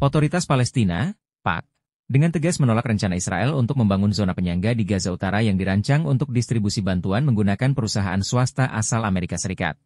Otoritas Palestina, PAK, dengan tegas menolak rencana Israel untuk membangun zona penyangga di Gaza Utara yang dirancang untuk distribusi bantuan menggunakan perusahaan swasta asal Amerika Serikat.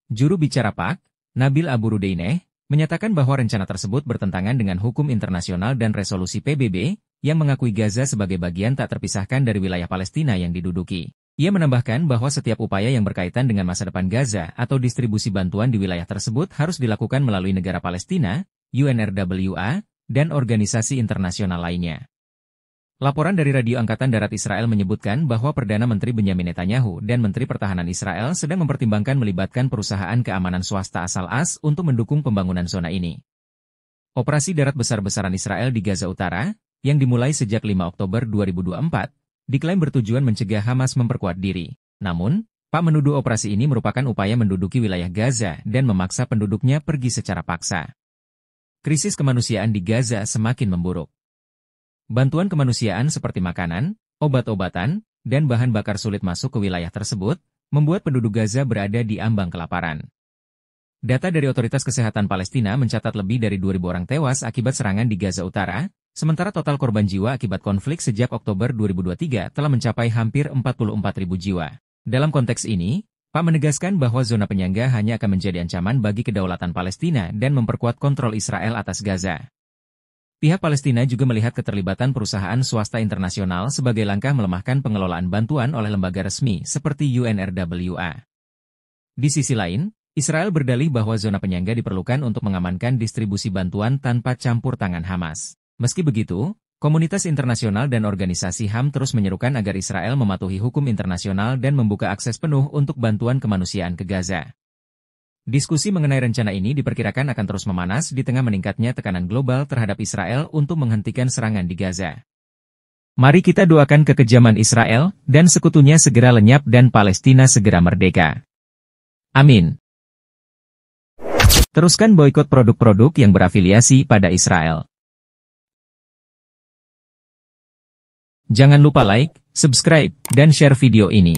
Juru bicara PAK, Nabil Abu Rudeineh, menyatakan bahwa rencana tersebut bertentangan dengan hukum internasional dan resolusi PBB, yang mengakui Gaza sebagai bagian tak terpisahkan dari wilayah Palestina yang diduduki. Ia menambahkan bahwa setiap upaya yang berkaitan dengan masa depan Gaza atau distribusi bantuan di wilayah tersebut harus dilakukan melalui negara Palestina, UNRWA, dan organisasi internasional lainnya. Laporan dari Radio Angkatan Darat Israel menyebutkan bahwa Perdana Menteri Benyamin Netanyahu dan Menteri Pertahanan Israel sedang mempertimbangkan melibatkan perusahaan keamanan swasta asal AS untuk mendukung pembangunan zona ini. Operasi darat besar-besaran Israel di Gaza Utara, yang dimulai sejak 5 Oktober 2024, diklaim bertujuan mencegah Hamas memperkuat diri. Namun, PAK menuduh operasi ini merupakan upaya menduduki wilayah Gaza dan memaksa penduduknya pergi secara paksa. Krisis kemanusiaan di Gaza semakin memburuk. Bantuan kemanusiaan seperti makanan, obat-obatan, dan bahan bakar sulit masuk ke wilayah tersebut, membuat penduduk Gaza berada di ambang kelaparan. Data dari Otoritas Kesehatan Palestina mencatat lebih dari 2.000 orang tewas akibat serangan di Gaza Utara, sementara total korban jiwa akibat konflik sejak Oktober 2023 telah mencapai hampir 44.000 jiwa. Dalam konteks ini, PAK menegaskan bahwa zona penyangga hanya akan menjadi ancaman bagi kedaulatan Palestina dan memperkuat kontrol Israel atas Gaza. Pihak Palestina juga melihat keterlibatan perusahaan swasta internasional sebagai langkah melemahkan pengelolaan bantuan oleh lembaga resmi seperti UNRWA. Di sisi lain, Israel berdalih bahwa zona penyangga diperlukan untuk mengamankan distribusi bantuan tanpa campur tangan Hamas. Meski begitu, komunitas internasional dan organisasi HAM terus menyerukan agar Israel mematuhi hukum internasional dan membuka akses penuh untuk bantuan kemanusiaan ke Gaza. Diskusi mengenai rencana ini diperkirakan akan terus memanas di tengah meningkatnya tekanan global terhadap Israel untuk menghentikan serangan di Gaza. Mari kita doakan kekejaman Israel dan sekutunya segera lenyap dan Palestina segera merdeka. Amin. Teruskan boikot produk-produk yang berafiliasi pada Israel. Jangan lupa like, subscribe, dan share video ini.